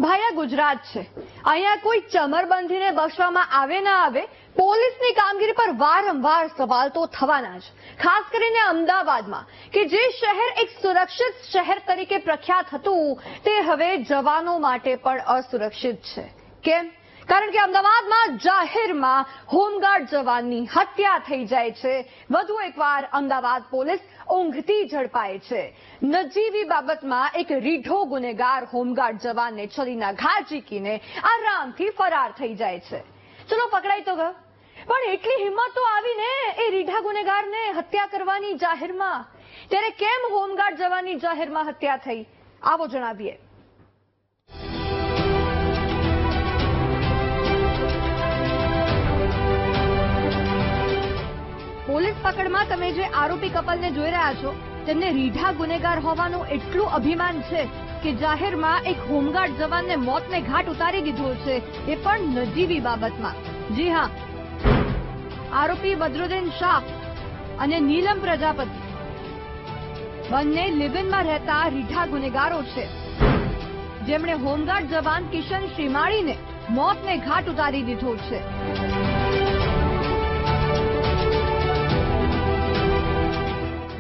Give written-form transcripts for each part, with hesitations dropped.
ભાઈ આ ગુજરાત છે, અહીંયા કોઈ ચમરબંધીને બક્ષવામાં આવે ના આવે, પોલીસની કામગીરી પર વારંવાર સવાલ તો થવાના જ. ખાસ કરીને અમદાવાદમાં કે જે શહેર એક સુરક્ષિત શહેર તરીકે પ્રખ્યાત હતું તે હવે જવાનો માટે પણ અસુરક્ષિત છે. કેમ? કારણ કે અમદાવાદમાં જાહેરમાં હોમગાર્ડ જવાનની હત્યા થઈ જાય છે. વધુ એકવાર અમદાવાદ પોલીસ ઊંઘતી ઝડપાય છે. નજીવી બાબતમાં એક રીઢો ગુનેગાર હોમગાર્ડ જવાનને છરીના ઘા ઝીકીને આરામથી ફરાર થઈ જાય છે. ચલો પકડાઈ તો ગયો, પણ એટલી હિંમત તો આવીને એ રીઢા ગુનેગારને હત્યા કરવાની જાહેરમાં. ત્યારે કેમ હોમગાર્ડ જવાનની જાહેરમાં હત્યા થઈ, આવો જણાવીએ. પોલીસ પકડમાં તમે જે આરોપી કપલને જોઈ રહ્યા છો તેમને રીઢા ગુનેગાર હોવાનું એટલું અભિમાન છે કે જાહેરમાં એક હોમગાર્ડ જવાનને મોતને ઘાટ ઉતારી દીધો છે, એ પણ નજીવી બાબતમાં. જી હા, આરોપી બદરુદ્દીન શાહ અને નીલમ પ્રજાપતિ બંને લિવિનમાં રહેતા રીઢા ગુનેગારો છે, જેમણે હોમગાર્ડ જવાન કિશન શ્રીમાળીને મોતને ઘાટ ઉતારી દીધો છે.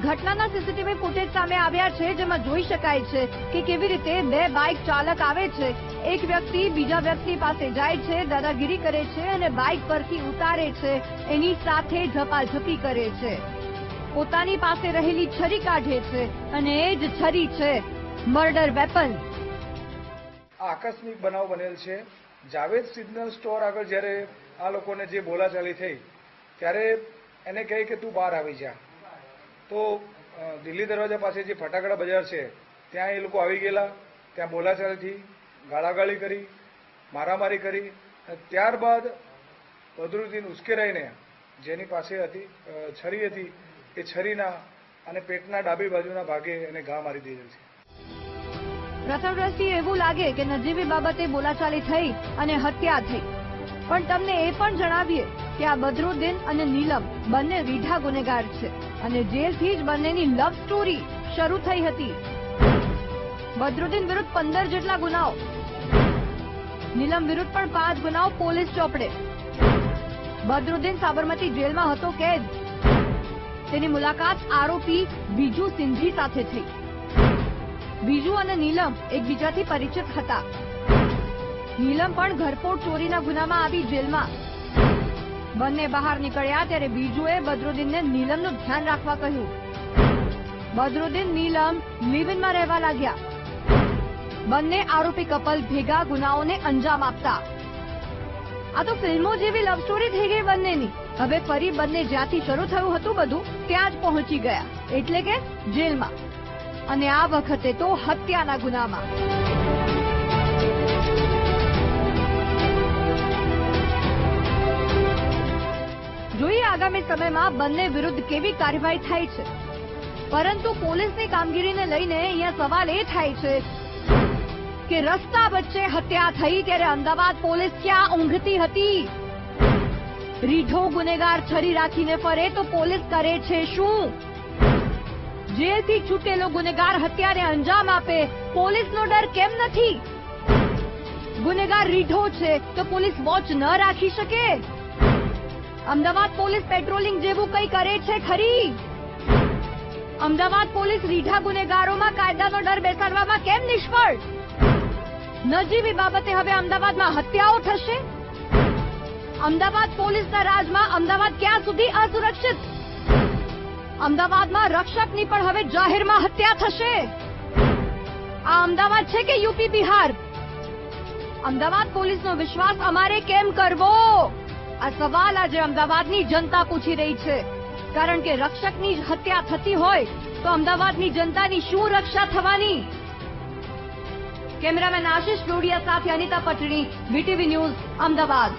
ઘટનાના સીસીટીવી ફૂટેજ સામે આવ્યા છે, જેમાં જોઈ શકાય છે કે કેવી રીતે બે બાઇક ચાલક આવે છે. એક વ્યક્તિ બીજા વ્યક્તિ પાસે જાય છે, દાદાગીરી કરે છે અને બાઇક પરથી ઉતારે છે. એની સાથે ઝપાઝપી કરે છે, પોતાની પાસે રહેલી છરી કાઢે છે અને એ જ છરી છે મર્ડર વેપન. આકસ્મિક બનાવ બનેલ છે. જાવેદ સિગ્નલ સ્ટોર આગળ જ્યારે આ લોકોને જે બોલાચાલી થઈ ત્યારે એને કહે કે તું બહાર આવી જા. તો દિલ્હી દરવાજા પાસે જે ફટાકડા બજાર છે ત્યાં એ લોકો આવી ગયેલા. ત્યાં બોલાચાલીથી ગાળાગાળી કરી, મારામારી કરી. ત્યારબાદ બદરુદ્દીન ઉશ્કેરાઈને જેની પાસે હતી છરી હતી એ છરીના અને પેટના ડાબી બાજુના ભાગે એને ઘા મારી દીધેલ છે. પ્રથમ દ્રષ્ટિએ એવું લાગે કે નજીવી બાબતે બોલાચાલી થઈ અને હત્યા થઈ, પણ તમને એ પણ જણાવીએ કે આ બદરુદ્દીન અને નીલમ બંને રીઢા ગુનેગાર છે અને જેલથી જ બંનેની લવ સ્ટોરી શરૂ થઈ હતી. બદરુદ્દીન વિરુદ્ધ 15 જેટલા ગુનાઓ, નીલમ વિરુદ્ધ પણ 5 ગુનાઓ પોલીસ ચોપડે. બદરુદ્દીન સાબરમતી જેલમાં હતો કેદ. તેની મુલાકાત આરોપી બીજુ સિંધી સાથે થઈ. બીજુ અને નીલમ એકબીજાથી પરિચિત હતા. નીલમ પણ ઘરફોડ ચોરીના ગુનામાં આવી જેલમાં. બંને બહાર નીકળ્યા ત્યારે બીજુએ બદરુદ્દીનને નીલમનું ધ્યાન રાખવા કહ્યું. બદરુદ્દીન નીલમ લિવિનમાં રહેવા લાગ્યા. બંને આરોપી કપલ ભેગા ગુનાઓને અંજામ આપતા. આ તો ફિલ્મો જેવી લવ સ્ટોરી થઈ ગઈ બંનેની. હવે ફરી બંને જ્યાંથી શરૂ થયું હતું બધું ત્યાં જ પહોંચી ગયા, એટલે કે જેલમાં. અને આ વખતે તો હત્યાના ગુનામાં. જોઈએ આગામી સમયમાં બંને વિરુદ્ધ કેવી કાર્યવાહી થાય છે. પરંતુ પોલીસની કામગીરીને લઈને અહીંયા સવાલ એ થાય છે કે રસ્તા વચ્ચે હત્યા થઈ ત્યારે અમદાવાદ પોલીસ ક્યાં ઊંઘતી હતી? રીઢો ગુનેગાર છરી રાખીને ફરે તો પોલીસ કરે છે શું? જેલથી છૂટેલો ગુનેગાર હત્યાને અંજામ આપે, પોલીસનો ડર કેમ નથી? ગુનેગાર રીઢો છે તો પોલીસ વોચ ન રાખી શકે? અમદાવાદ પોલીસ પેટ્રોલિંગ જેવું કંઈ કરે છે ખરી? અમદાવાદ પોલીસ રીઢા ગુનેગારોમાં કાયદાનો ડર બેસાડવામાં કેમ નિષ્ફળ? નજીવી બાબતે હવે અમદાવાદમાં હત્યાઓ થશે. અમદાવાદ પોલીસના રાજમાં અમદાવાદ ક્યાં સુધી અસુરક્ષિત? અમદાવાદમાં રક્ષકની પણ હવે જાહેરમાં હત્યા થશે. આ અમદાવાદ છે કે યુપી બિહાર? અમદાવાદ પોલીસનો વિશ્વાસ અમારે કેમ કરવો? આ સવાલ આજે અમદાવાદની જનતા પૂછી રહી છે. કારણ કે રક્ષકની જ હત્યા થતી હોય તો અમદાવાદની જનતાની શું રક્ષા થવાની? કેમેરામેન આશિષ ડોડિયા સાથે અનિતા પટણી, વીટીવી ન્યૂઝ, અમદાવાદ.